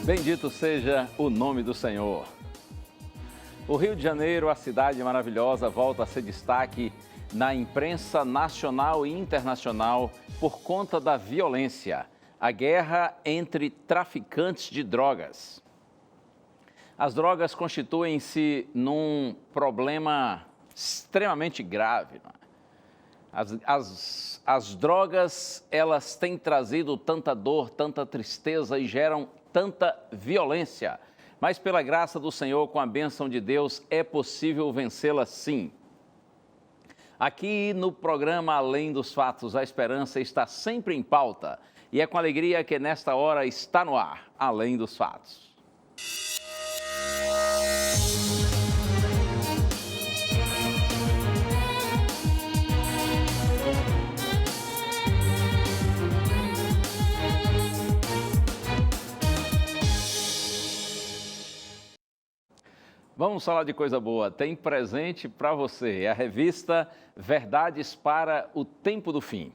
Bendito seja o nome do Senhor. O Rio de Janeiro, a cidade maravilhosa, volta a ser destaque na imprensa nacional e internacional por conta da violência, a guerra entre traficantes de drogas. As drogas constituem-se num problema extremamente grave. As drogas, elas têm trazido tanta dor, tanta tristeza e geram tanta violência. Mas pela graça do Senhor, com a bênção de Deus, é possível vencê-la sim. Aqui no programa Além dos Fatos, a esperança está sempre em pauta. E é com alegria que nesta hora está no ar, Além dos Fatos. Vamos falar de coisa boa. Tem presente para você. É a revista Verdades para o Tempo do Fim.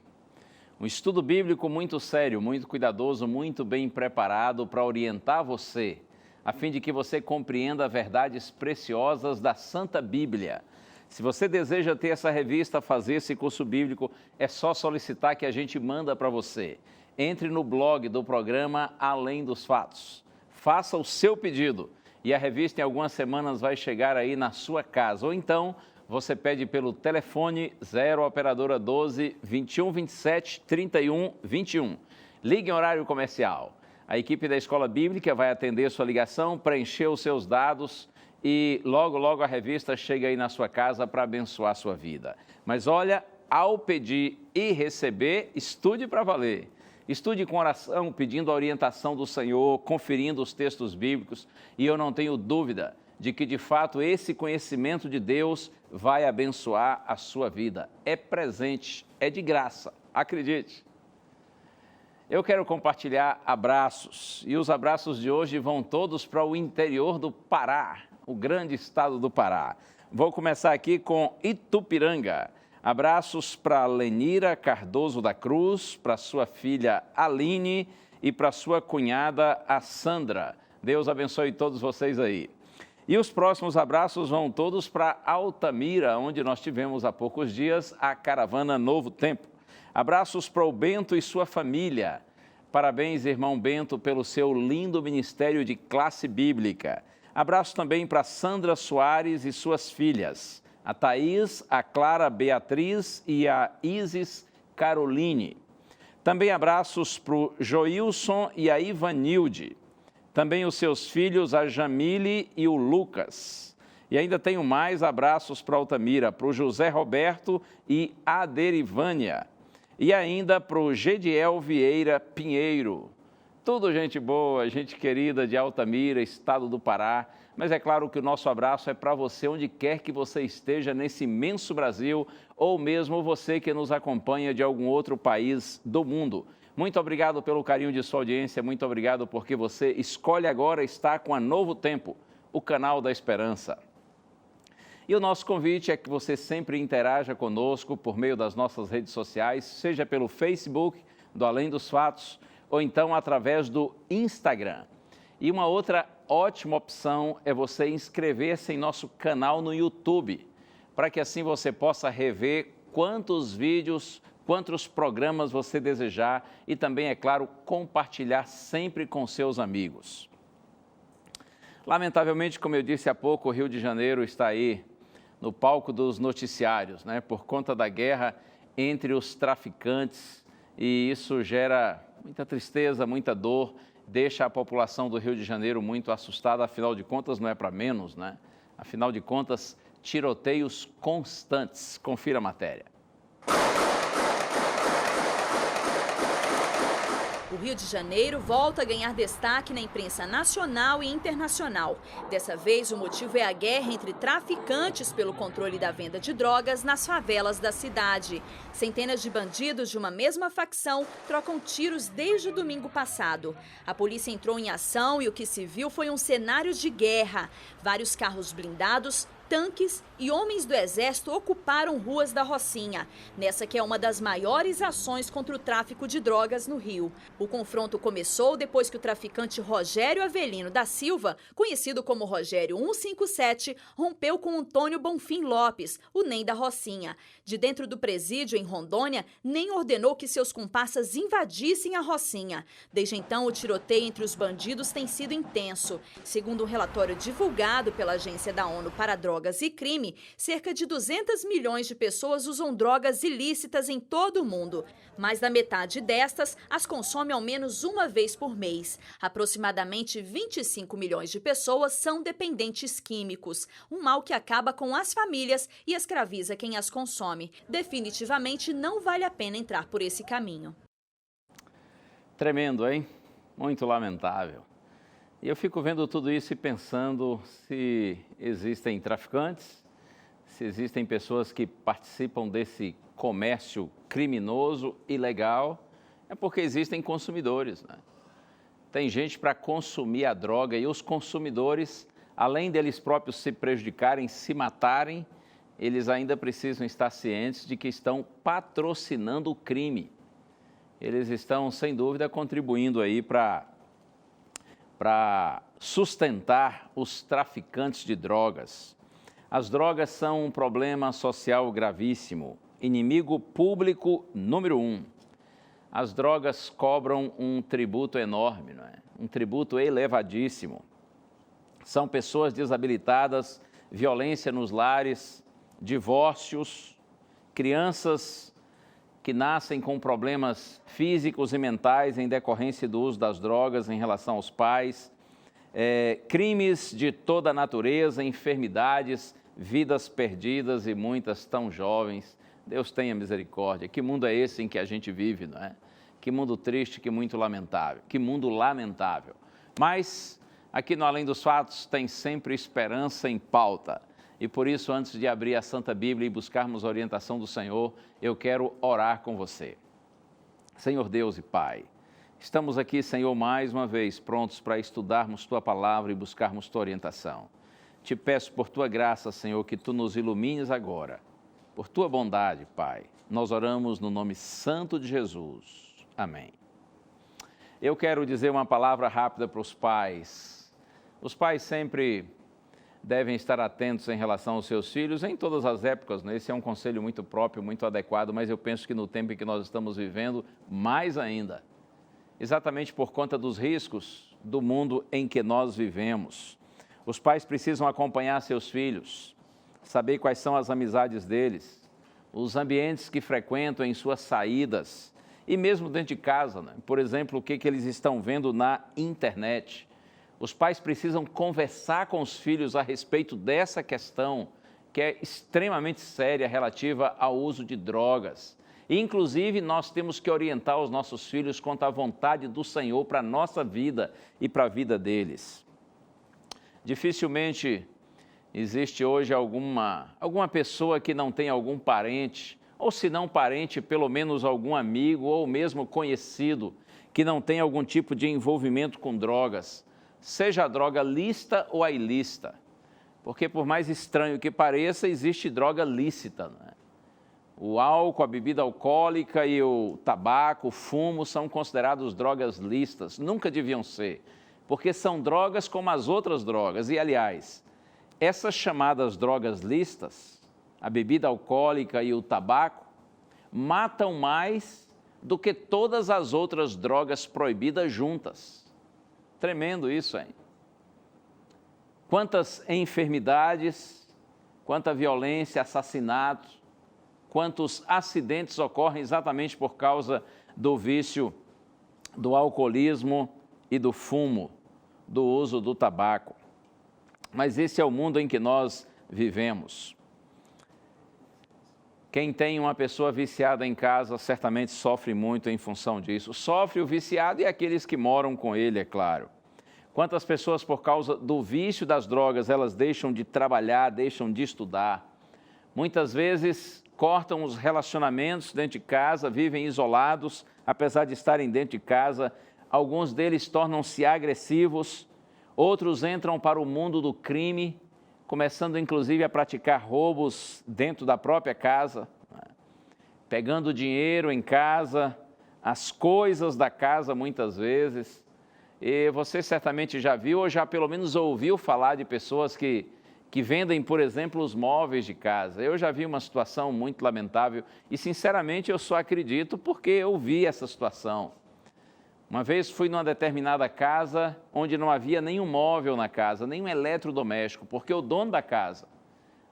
Um estudo bíblico muito sério, muito cuidadoso, muito bem preparado para orientar você, a fim de que você compreenda verdades preciosas da Santa Bíblia. Se você deseja ter essa revista, fazer esse curso bíblico, é só solicitar que a gente manda para você. Entre no blog do programa Além dos Fatos. Faça o seu pedido. E a revista em algumas semanas vai chegar aí na sua casa. Ou então, você pede pelo telefone 0 operadora 12 21 27 31 21. Ligue em horário comercial. A equipe da Escola Bíblica vai atender sua ligação, preencher os seus dados e logo a revista chega aí na sua casa para abençoar a sua vida. Mas olha, ao pedir e receber, estude para valer. Estude com oração, pedindo a orientação do Senhor, conferindo os textos bíblicos, e eu não tenho dúvida de que, de fato, esse conhecimento de Deus vai abençoar a sua vida. É presente, é de graça, acredite. Eu quero compartilhar abraços, e os abraços de hoje vão todos para o interior do Pará, o grande estado do Pará. Vou começar aqui com Itupiranga. Abraços para Lenira Cardoso da Cruz, para sua filha Aline e para sua cunhada, a Sandra. Deus abençoe todos vocês aí. E os próximos abraços vão todos para Altamira, onde nós tivemos há poucos dias a caravana Novo Tempo. Abraços para o Bento e sua família. Parabéns, irmão Bento, pelo seu lindo ministério de classe bíblica. Abraço também para Sandra Soares e suas filhas. A Thaís, a Clara Beatriz e a Isis Caroline. Também abraços para o Joilson e a Ivanilde. Também os seus filhos, a Jamile e o Lucas. E ainda tenho mais abraços para Altamira, para o José Roberto e a Derivânia. E ainda para o Gediel Vieira Pinheiro. Tudo gente boa, gente querida de Altamira, estado do Pará. Mas é claro que o nosso abraço é para você onde quer que você esteja nesse imenso Brasil, ou mesmo você que nos acompanha de algum outro país do mundo. Muito obrigado pelo carinho de sua audiência, muito obrigado porque você escolhe agora estar com a Novo Tempo, o canal da esperança. E o nosso convite é que você sempre interaja conosco por meio das nossas redes sociais, seja pelo Facebook do Além dos Fatos, ou então através do Instagram. E uma outra ótima opção é você inscrever-se em nosso canal no YouTube, para que assim você possa rever quantos vídeos, quantos programas você desejar e também, é claro, compartilhar sempre com seus amigos. Lamentavelmente, como eu disse há pouco, o Rio de Janeiro está aí no palco dos noticiários, né, por conta da guerra entre os traficantes, e isso gera muita tristeza, muita dor, deixa a população do Rio de Janeiro muito assustada, afinal de contas não é para menos, né? Afinal de contas, tiroteios constantes. Confira a matéria. O Rio de Janeiro volta a ganhar destaque na imprensa nacional e internacional. Dessa vez, o motivo é a guerra entre traficantes pelo controle da venda de drogas nas favelas da cidade. Centenas de bandidos de uma mesma facção trocam tiros desde o domingo passado. A polícia entrou em ação e o que se viu foi um cenário de guerra. Vários carros blindados Tanques e homens do Exército ocuparam ruas da Rocinha, nessa que é uma das maiores ações contra o tráfico de drogas no Rio. O confronto começou depois que o traficante Rogério Avelino da Silva, conhecido como Rogério 157, rompeu com Antônio Bonfim Lopes, o NEM da Rocinha. De dentro do presídio em Rondônia, NEM ordenou que seus comparsas invadissem a Rocinha. Desde então, o tiroteio entre os bandidos tem sido intenso. Segundo um relatório divulgado pela Agência da ONU para Drogas e Crime, cerca de 200 milhões de pessoas usam drogas ilícitas em todo o mundo. Mais da metade destas as consome ao menos uma vez por mês. Aproximadamente 25 milhões de pessoas são dependentes químicos, um mal que acaba com as famílias e escraviza quem as consome. Definitivamente não vale a pena entrar por esse caminho. Tremendo, hein? Muito lamentável. E eu fico vendo tudo isso e pensando se existem traficantes, se existem pessoas que participam desse comércio criminoso, ilegal, é porque existem consumidores, né? Tem gente para consumir a droga e os consumidores, além deles próprios se prejudicarem, se matarem, eles ainda precisam estar cientes de que estão patrocinando o crime. Eles estão, sem dúvida, contribuindo aí para sustentar os traficantes de drogas. As drogas são um problema social gravíssimo, inimigo público número 1. As drogas cobram um tributo enorme, não é? Um tributo elevadíssimo. São pessoas desabilitadas, violência nos lares, divórcios, crianças que nascem com problemas físicos e mentais em decorrência do uso das drogas em relação aos pais, crimes de toda natureza, enfermidades, vidas perdidas e muitas tão jovens. Deus tenha misericórdia. Que mundo é esse em que a gente vive, não é? Que mundo triste, que muito lamentável, que mundo lamentável. Mas aqui no Além dos Fatos tem sempre esperança em pauta. E por isso, antes de abrir a Santa Bíblia e buscarmos a orientação do Senhor, eu quero orar com você. Senhor Deus e Pai, estamos aqui, Senhor, mais uma vez, prontos para estudarmos Tua Palavra e buscarmos Tua orientação. Te peço por Tua graça, Senhor, que Tu nos ilumines agora. Por Tua bondade, Pai, nós oramos no nome santo de Jesus. Amém. Eu quero dizer uma palavra rápida para os pais. Os pais sempre devem estar atentos em relação aos seus filhos em todas as épocas, né? Esse é um conselho muito próprio, muito adequado, mas eu penso que no tempo em que nós estamos vivendo, mais ainda, exatamente por conta dos riscos do mundo em que nós vivemos. Os pais precisam acompanhar seus filhos, saber quais são as amizades deles, os ambientes que frequentam em suas saídas e mesmo dentro de casa, né? Por exemplo, o que eles estão vendo na internet. Os pais precisam conversar com os filhos a respeito dessa questão que é extremamente séria relativa ao uso de drogas. E, inclusive, nós temos que orientar os nossos filhos quanto à vontade do Senhor para a nossa vida e para a vida deles. Dificilmente existe hoje alguma pessoa que não tenha algum parente, ou se não parente, pelo menos algum amigo ou mesmo conhecido que não tenha algum tipo de envolvimento com drogas. Seja a droga lícita ou a ilícita, porque por mais estranho que pareça, existe droga lícita, não é? O álcool, a bebida alcoólica e o tabaco, o fumo são considerados drogas lícitas, nunca deviam ser, porque são drogas como as outras drogas. E, aliás, essas chamadas drogas lícitas, a bebida alcoólica e o tabaco, matam mais do que todas as outras drogas proibidas juntas. Tremendo isso, hein? Quantas enfermidades, quanta violência, assassinatos, quantos acidentes ocorrem exatamente por causa do vício, do alcoolismo e do fumo, do uso do tabaco. Mas esse é o mundo em que nós vivemos. Quem tem uma pessoa viciada em casa certamente sofre muito em função disso. Sofre o viciado e aqueles que moram com ele, é claro. Quantas pessoas, por causa do vício das drogas, elas deixam de trabalhar, deixam de estudar. Muitas vezes cortam os relacionamentos dentro de casa, vivem isolados, apesar de estarem dentro de casa. Alguns deles tornam-se agressivos, outros entram para o mundo do crime, começando inclusive a praticar roubos dentro da própria casa, pegando dinheiro em casa, as coisas da casa muitas vezes. E você certamente já viu ou já pelo menos ouviu falar de pessoas que vendem, por exemplo, os móveis de casa. Eu já vi uma situação muito lamentável e, sinceramente, eu só acredito porque eu vi essa situação. Uma vez fui numa determinada casa onde não havia nenhum móvel na casa, nenhum eletrodoméstico, porque o dono da casa,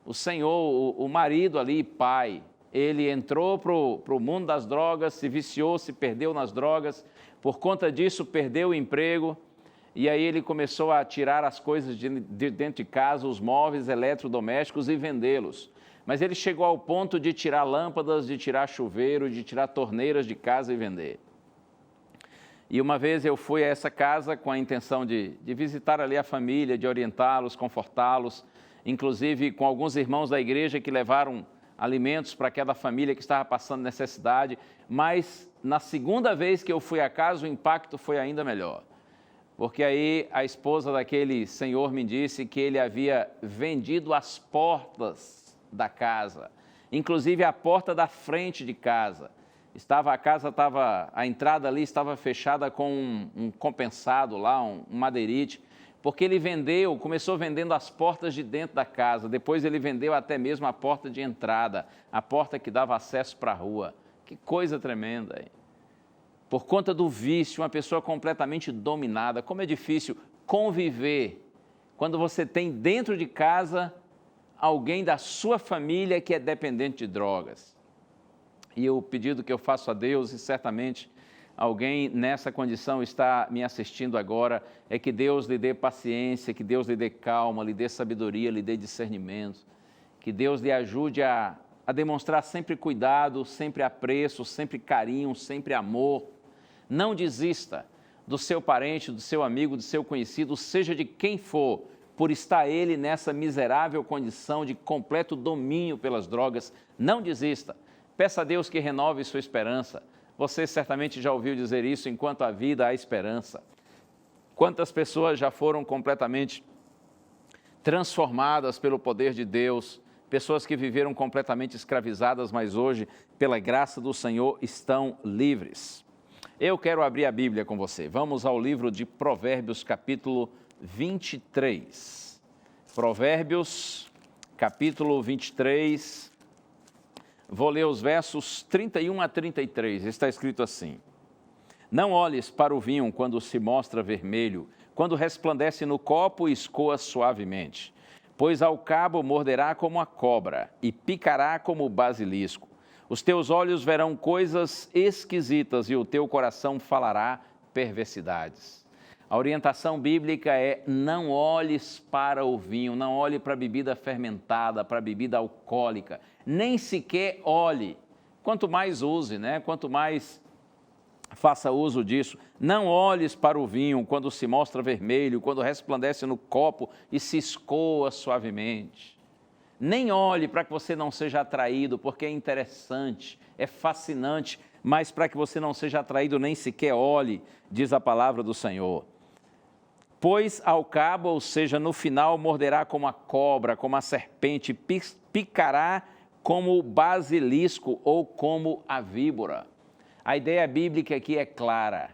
o senhor, o marido ali, pai, ele entrou para o mundo das drogas, se viciou, se perdeu nas drogas, por conta disso perdeu o emprego, e aí ele começou a tirar as coisas de dentro de casa, os móveis eletrodomésticos e vendê-los. Mas ele chegou ao ponto de tirar lâmpadas, de tirar chuveiro, de tirar torneiras de casa e vender. E uma vez eu fui a essa casa com a intenção de visitar ali a família, de orientá-los, confortá-los, inclusive com alguns irmãos da igreja que levaram alimentos para aquela família que estava passando necessidade, mas na segunda vez que eu fui à casa o impacto foi ainda melhor, porque aí a esposa daquele senhor me disse que ele havia vendido as portas da casa, inclusive a porta da frente de casa. A entrada ali estava fechada com um compensado lá, um madeirite, porque ele começou vendendo as portas de dentro da casa, depois ele vendeu até mesmo a porta de entrada, a porta que dava acesso para a rua. Que coisa tremenda, hein? Por conta do vício, uma pessoa completamente dominada. Como é difícil conviver quando você tem dentro de casa alguém da sua família que é dependente de drogas. E o pedido que eu faço a Deus, e certamente alguém nessa condição está me assistindo agora, é que Deus lhe dê paciência, que Deus lhe dê calma, lhe dê sabedoria, lhe dê discernimento, que Deus lhe ajude a demonstrar sempre cuidado, sempre apreço, sempre carinho, sempre amor. Não desista do seu parente, do seu amigo, do seu conhecido, seja de quem for, por estar ele nessa miserável condição de completo domínio pelas drogas. Não desista. Peça a Deus que renove sua esperança. Você certamente já ouviu dizer isso: enquanto há vida, há esperança. Quantas pessoas já foram completamente transformadas pelo poder de Deus, pessoas que viveram completamente escravizadas, mas hoje, pela graça do Senhor, estão livres. Eu quero abrir a Bíblia com você. Vamos ao livro de Provérbios, capítulo 23. Provérbios, capítulo 23. Vou ler os versos 31 a 33, está escrito assim: Não olhes para o vinho quando se mostra vermelho, quando resplandece no copo e escoa suavemente, pois ao cabo morderá como a cobra e picará como o basilisco. Os teus olhos verão coisas esquisitas e o teu coração falará perversidades. A orientação bíblica é: não olhes para o vinho, não olhe para a bebida fermentada, para a bebida alcoólica, nem sequer olhe. Quanto mais use, quanto mais faça uso disso. Não olhes para o vinho quando se mostra vermelho, quando resplandece no copo e se escoa suavemente. Nem olhe para que você não seja atraído, porque é interessante, é fascinante, mas para que você não seja atraído, nem sequer olhe, diz a palavra do Senhor. Pois ao cabo, ou seja, no final, morderá como a cobra, como a serpente, picará como o basilisco ou como a víbora. A ideia bíblica aqui é clara.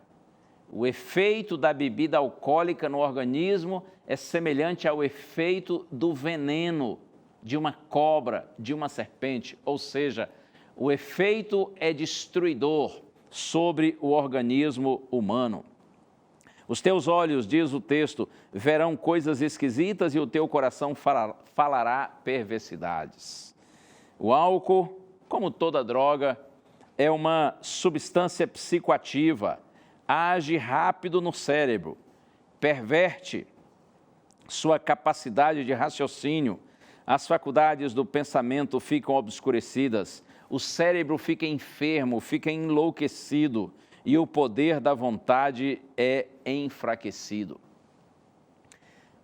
O efeito da bebida alcoólica no organismo é semelhante ao efeito do veneno de uma cobra, de uma serpente, ou seja, o efeito é destruidor sobre o organismo humano. Os teus olhos, diz o texto, verão coisas esquisitas e o teu coração falará perversidades. O álcool, como toda droga, é uma substância psicoativa, age rápido no cérebro, perverte sua capacidade de raciocínio, as faculdades do pensamento ficam obscurecidas, o cérebro fica enfermo, fica enlouquecido e o poder da vontade é enfraquecido.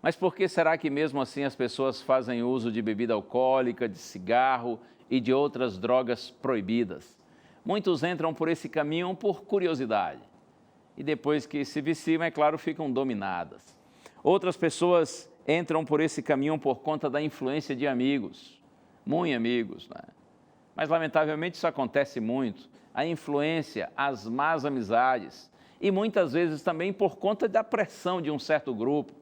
Mas por que será que mesmo assim as pessoas fazem uso de bebida alcoólica, de cigarro e de outras drogas proibidas? Muitos entram por esse caminho por curiosidade e depois que se viciam, é claro, ficam dominadas. Outras pessoas entram por esse caminho por conta da influência de amigos, muito amigos, né? Mas, lamentavelmente, isso acontece muito. A influência, as más amizades e, muitas vezes, também por conta da pressão de um certo grupo.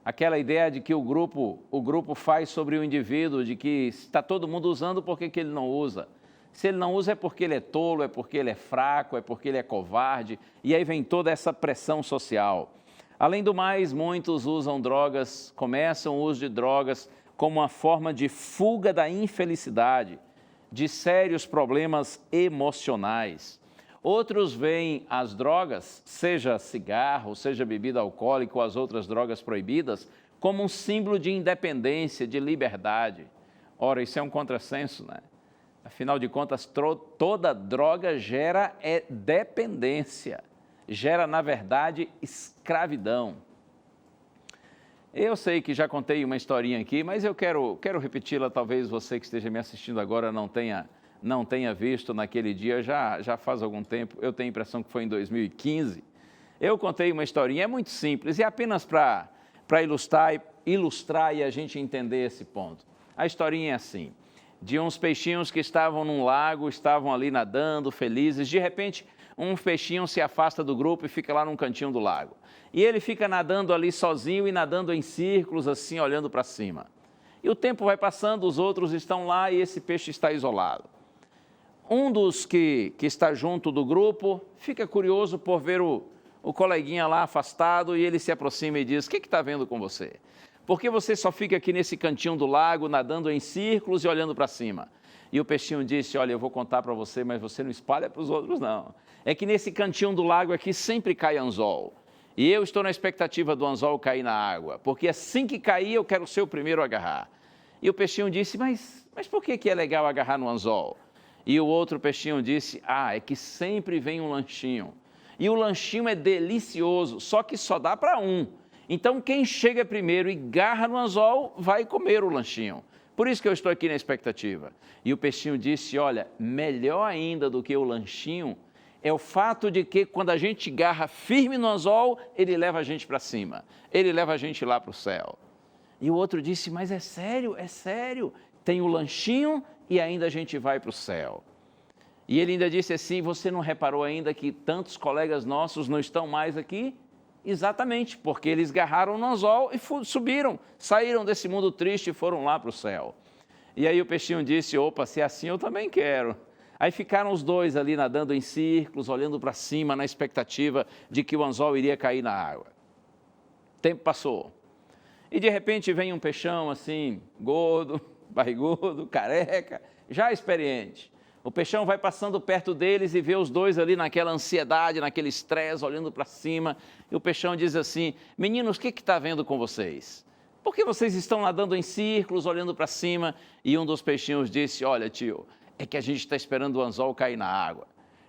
Aquela ideia de que o grupo faz sobre o indivíduo, de que está todo mundo usando, por que ele não usa? Se ele não usa é porque ele é tolo, é porque ele é fraco, é porque ele é covarde, e aí vem toda essa pressão social. Além do mais, muitos usam drogas, começam o uso de drogas como uma forma de fuga da infelicidade, de sérios problemas emocionais. Outros veem as drogas, seja cigarro, seja bebida alcoólica ou as outras drogas proibidas, como um símbolo de independência, de liberdade. Ora, isso é um contrassenso, né? Afinal de contas, toda droga gera dependência, gera, na verdade, escravidão. Eu sei que já contei uma historinha aqui, mas eu quero repeti-la, talvez você que esteja me assistindo agora não tenha visto naquele dia, já faz algum tempo, eu tenho a impressão que foi em 2015. Eu contei uma historinha, é muito simples, e apenas para ilustrar e a gente entender esse ponto. A historinha é assim, de uns peixinhos que estavam num lago, estavam ali nadando, felizes, de repente um peixinho se afasta do grupo e fica lá num cantinho do lago. E ele fica nadando ali sozinho e nadando em círculos assim, olhando para cima. E o tempo vai passando, os outros estão lá e esse peixe está isolado. Um dos que está junto do grupo fica curioso por ver o coleguinha lá afastado e ele se aproxima e diz: "O que está vendo com você? Por que você só fica aqui nesse cantinho do lago, nadando em círculos e olhando para cima?" E o peixinho disse: "Olha, eu vou contar para você, mas você não espalha para os outros não. É que nesse cantinho do lago aqui sempre cai anzol. E eu estou na expectativa do anzol cair na água, porque assim que cair eu quero ser o primeiro a agarrar." E o peixinho disse: mas por que é legal agarrar no anzol?" E o outro peixinho disse: "Ah, é que sempre vem um lanchinho. E o lanchinho é delicioso, só que só dá para um. Então quem chega primeiro e agarra no anzol vai comer o lanchinho. Por isso que eu estou aqui na expectativa." E o peixinho disse: "Olha, melhor ainda do que o lanchinho é o fato de que quando a gente agarra firme no anzol, ele leva a gente para cima, ele leva a gente lá para o céu." E o outro disse: "Mas é sério, tem o lanchinho e ainda a gente vai para o céu." E ele ainda disse assim: "Você não reparou ainda que tantos colegas nossos não estão mais aqui?" Exatamente, porque eles agarraram no anzol e subiram, saíram desse mundo triste e foram lá para o céu. E aí o peixinho disse: "Opa, se é assim eu também quero." Aí ficaram os dois ali nadando em círculos, olhando para cima, na expectativa de que o anzol iria cair na água. O tempo passou. E de repente vem um peixão assim, gordo, barrigudo, careca, já experiente. O peixão vai passando perto deles e vê os dois ali naquela ansiedade, naquele estresse, olhando para cima. E o peixão diz assim: "Meninos, o que está vendo com vocês? Por que vocês estão nadando em círculos, olhando para cima?" E um dos peixinhos disse: "Olha, tio, é que a gente está esperando o anzol cair na água.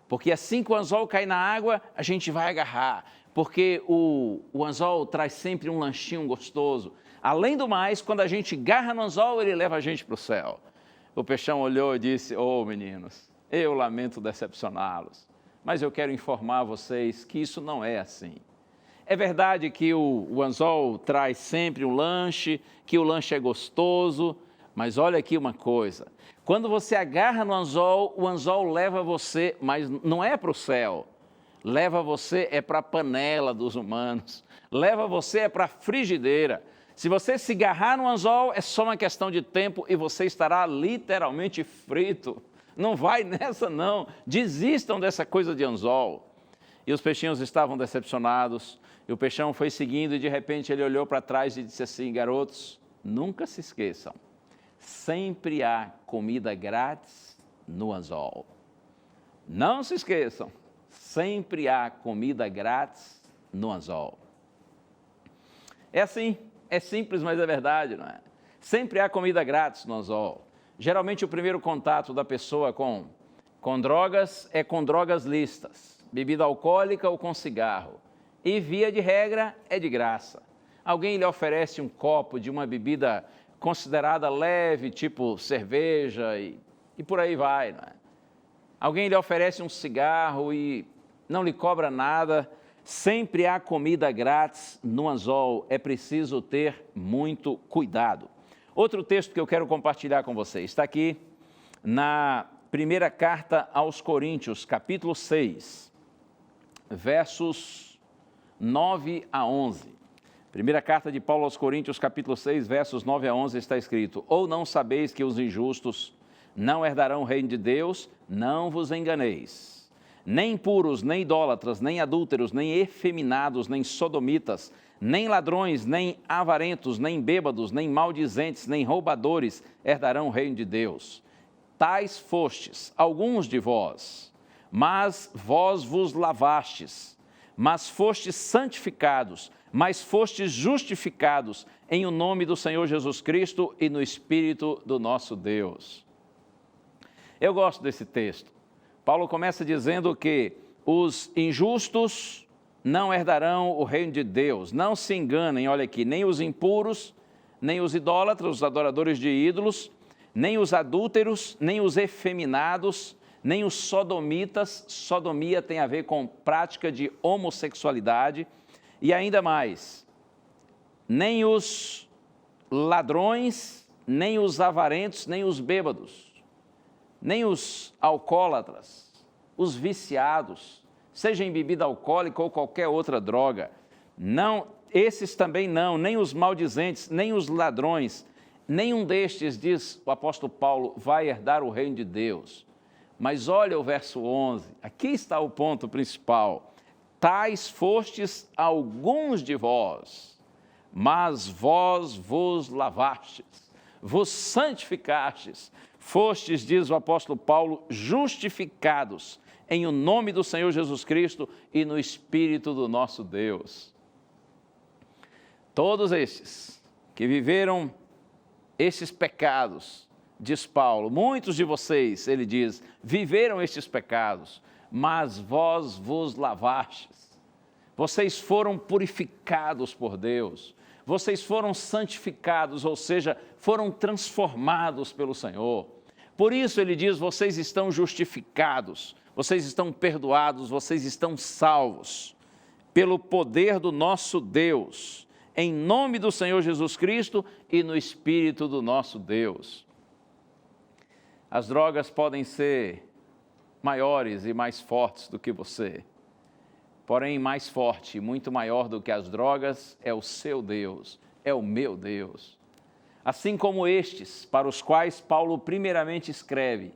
Porque assim que o anzol cair na água, a gente vai agarrar. Porque o anzol traz sempre um lanchinho gostoso. Além do mais, quando a gente agarra no anzol, ele leva a gente para o céu." O peixão olhou e disse: "Oh, meninos, eu lamento decepcioná-los, mas eu quero informar vocês que isso não é assim. É verdade que o anzol traz sempre um lanche, que o lanche é gostoso, mas olha aqui uma coisa, quando você agarra no anzol, o anzol leva você, mas não é para o céu, leva você é para a panela dos humanos, leva você é para a frigideira. Se você se agarrar no anzol, é só uma questão de tempo e você estará literalmente frito. Não vai nessa não, desistam dessa coisa de anzol." E os peixinhos estavam decepcionados, e o peixão foi seguindo e de repente ele olhou para trás e disse assim: "Garotos, nunca se esqueçam, sempre há comida grátis no anzol. Não se esqueçam, sempre há comida grátis no anzol." É assim. É simples, mas é verdade, não é? Sempre há comida grátis no anzol. Geralmente o primeiro contato da pessoa com drogas é com drogas lícitas, bebida alcoólica ou com cigarro. E via de regra é de graça. Alguém lhe oferece um copo de uma bebida considerada leve, tipo cerveja e por aí vai, não é? Alguém lhe oferece um cigarro e não lhe cobra nada, Sempre há comida grátis no anzol, é preciso ter muito cuidado. Outro texto que eu quero compartilhar com vocês está aqui na primeira carta aos Coríntios, capítulo 6, versos 9 a 11. Primeira carta de Paulo aos Coríntios, capítulo 6, versos 9 a 11, está escrito: Ou não sabeis que os injustos não herdarão o reino de Deus? Não vos enganeis. Nem impuros, nem idólatras, nem adúlteros, nem efeminados, nem sodomitas, nem ladrões, nem avarentos, nem bêbados, nem maldizentes, nem roubadores herdarão o reino de Deus. Tais fostes alguns de vós, mas vós vos lavastes, mas fostes santificados, mas fostes justificados em o nome do Senhor Jesus Cristo e no Espírito do nosso Deus. Eu gosto desse texto. Paulo começa dizendo que os injustos não herdarão o reino de Deus. Não se enganem, olha aqui, nem os impuros, nem os idólatras, os adoradores de ídolos, nem os adúlteros, nem os efeminados, nem os sodomitas. Sodomia tem a ver com prática de homossexualidade. E ainda mais, nem os ladrões, nem os avarentos, nem os bêbados, nem os alcoólatras, os viciados, seja em bebida alcoólica ou qualquer outra droga. Não, esses também não, nem os maldizentes, nem os ladrões, nenhum destes, diz o apóstolo Paulo, vai herdar o reino de Deus. Mas olha o verso 11, aqui está o ponto principal. Tais fostes alguns de vós, mas vós vos lavastes, vos santificastes, fostes, diz o apóstolo Paulo, justificados em o nome do Senhor Jesus Cristo e no Espírito do nosso Deus. Todos estes que viveram estes pecados, diz Paulo, muitos de vocês, ele diz, viveram estes pecados, mas vós vos lavastes. Vocês foram purificados por Deus. Vocês foram santificados, ou seja, foram transformados pelo Senhor. Por isso ele diz, vocês estão justificados, vocês estão perdoados, vocês estão salvos, pelo poder do nosso Deus, em nome do Senhor Jesus Cristo e no Espírito do nosso Deus. As drogas podem ser maiores e mais fortes do que você, porém mais forte, muito maior do que as drogas, é o seu Deus, é o meu Deus. Assim como estes, para os quais Paulo primeiramente escreve,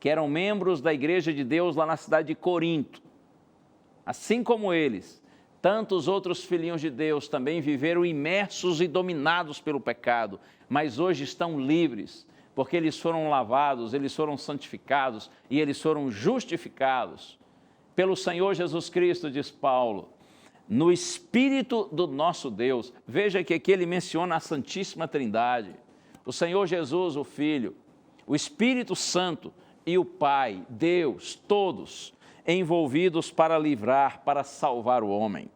que eram membros da igreja de Deus lá na cidade de Corinto. Assim como eles, tantos outros filhinhos de Deus também viveram imersos e dominados pelo pecado, mas hoje estão livres, porque eles foram lavados, eles foram santificados e eles foram justificados pelo Senhor Jesus Cristo, diz Paulo, no Espírito do nosso Deus. Veja que aqui ele menciona a Santíssima Trindade, o Senhor Jesus, o Filho, o Espírito Santo e o Pai, Deus, todos envolvidos para livrar, para salvar o homem.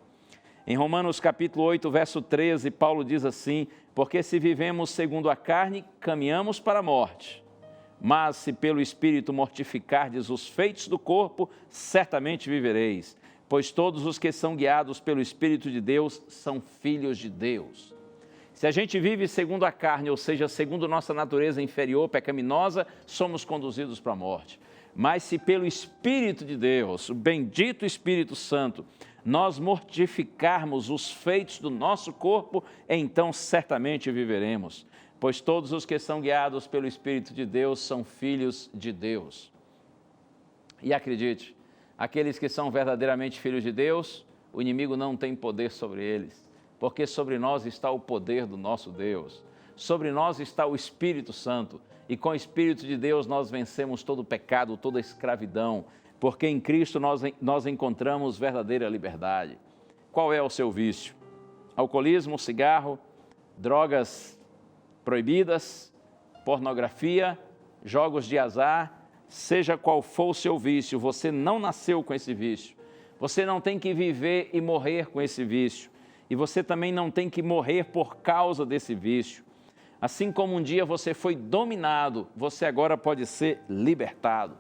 Em Romanos capítulo 8, verso 13, Paulo diz assim, porque se vivemos segundo a carne, caminhamos para a morte, mas se pelo Espírito mortificardes os feitos do corpo, certamente vivereis. Pois todos os que são guiados pelo Espírito de Deus são filhos de Deus. Se a gente vive segundo a carne, ou seja, segundo nossa natureza inferior, pecaminosa, somos conduzidos para a morte. Mas se pelo Espírito de Deus, o bendito Espírito Santo, nós mortificarmos os feitos do nosso corpo, então certamente viveremos. Pois todos os que são guiados pelo Espírito de Deus são filhos de Deus. E acredite, aqueles que são verdadeiramente filhos de Deus, o inimigo não tem poder sobre eles, porque sobre nós está o poder do nosso Deus, sobre nós está o Espírito Santo, e com o Espírito de Deus nós vencemos todo o pecado, toda a escravidão, porque em Cristo nós encontramos verdadeira liberdade. Qual é o seu vício? Alcoolismo, cigarro, drogas proibidas, pornografia, jogos de azar. Seja qual for o seu vício, você não nasceu com esse vício. Você não tem que viver e morrer com esse vício. E você também não tem que morrer por causa desse vício. Assim como um dia você foi dominado, você agora pode ser libertado.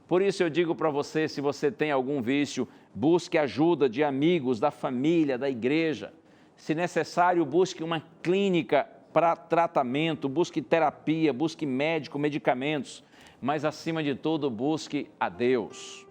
Por isso eu digo para você, se você tem algum vício, Busque ajuda de amigos, da família, da igreja. Se necessário, busque uma clínica para tratamento, busque terapia, busque médico, medicamentos, mas acima de tudo, busque a Deus.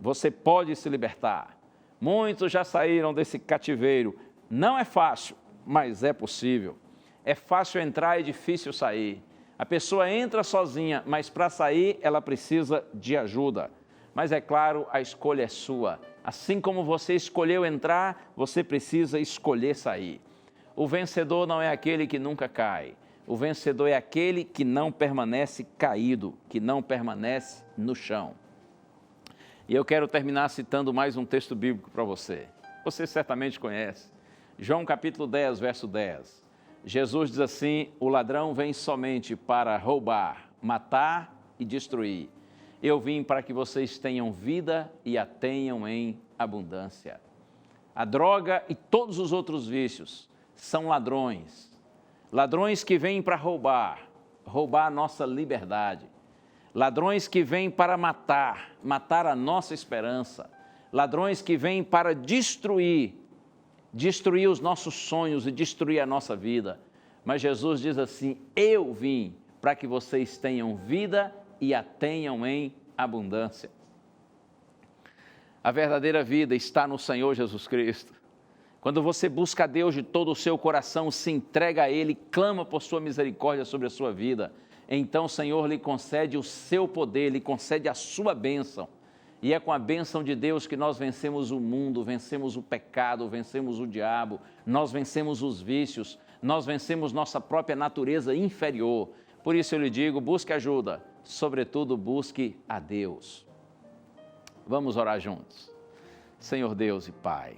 Você pode se libertar. Muitos já saíram desse cativeiro. Não é fácil, mas é possível. É fácil entrar e difícil sair. A pessoa entra sozinha, mas para sair ela precisa de ajuda. Mas é claro, a escolha é sua. Assim como você escolheu entrar, você precisa escolher sair. O vencedor não é aquele que nunca cai. O vencedor é aquele que não permanece caído, que não permanece no chão. E eu quero terminar citando mais um texto bíblico para você. Você certamente conhece. João capítulo 10, verso 10. Jesus diz assim: o ladrão vem somente para roubar, matar e destruir. Eu vim para que vocês tenham vida e a tenham em abundância. A droga e todos os outros vícios são ladrões. Ladrões que vêm para roubar a nossa liberdade. Ladrões que vêm para matar a nossa esperança. Ladrões que vêm para destruir os nossos sonhos e destruir a nossa vida. Mas Jesus diz assim: eu vim para que vocês tenham vida e a tenham em abundância. A verdadeira vida está no Senhor Jesus Cristo. Quando você busca a Deus de todo o seu coração, se entrega a Ele, clama por sua misericórdia sobre a sua vida, então o Senhor lhe concede o seu poder, lhe concede a sua bênção. E é com a bênção de Deus que nós vencemos o mundo, vencemos o pecado, vencemos o diabo, nós vencemos os vícios, nós vencemos nossa própria natureza inferior. Por isso eu lhe digo, busque ajuda, sobretudo busque a Deus. Vamos orar juntos. Senhor Deus e Pai,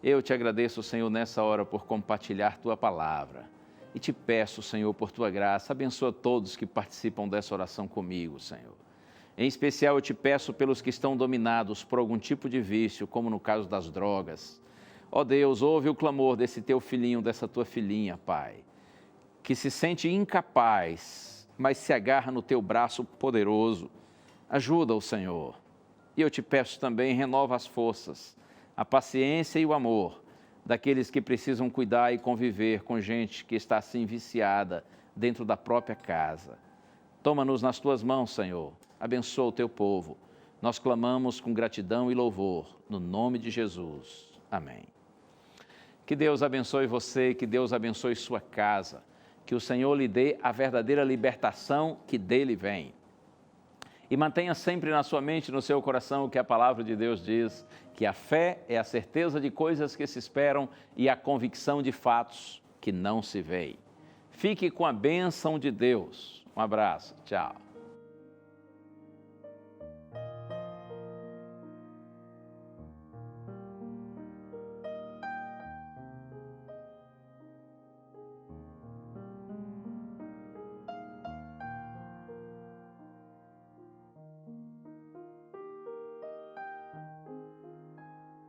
eu te agradeço, Senhor, nessa hora por compartilhar Tua palavra. E te peço, Senhor, por Tua graça, abençoa todos que participam dessa oração comigo, Senhor. Em especial, eu te peço pelos que estão dominados por algum tipo de vício, como no caso das drogas. Ó Deus, ouve o clamor desse Teu filhinho, dessa Tua filhinha, Pai, que se sente incapaz, mas se agarra no Teu braço poderoso. Ajuda-o, Senhor. E eu te peço também, renova as forças, a paciência e o amor daqueles que precisam cuidar e conviver com gente que está assim viciada dentro da própria casa. Toma-nos nas Tuas mãos, Senhor. Abençoa o Teu povo. Nós clamamos com gratidão e louvor, no nome de Jesus. Amém. Que Deus abençoe você, que Deus abençoe sua casa, que o Senhor lhe dê a verdadeira libertação que dele vem. E mantenha sempre na sua mente, no seu coração, o que a palavra de Deus diz, que a fé é a certeza de coisas que se esperam e a convicção de fatos que não se veem. Fique com a bênção de Deus. Um abraço. Tchau.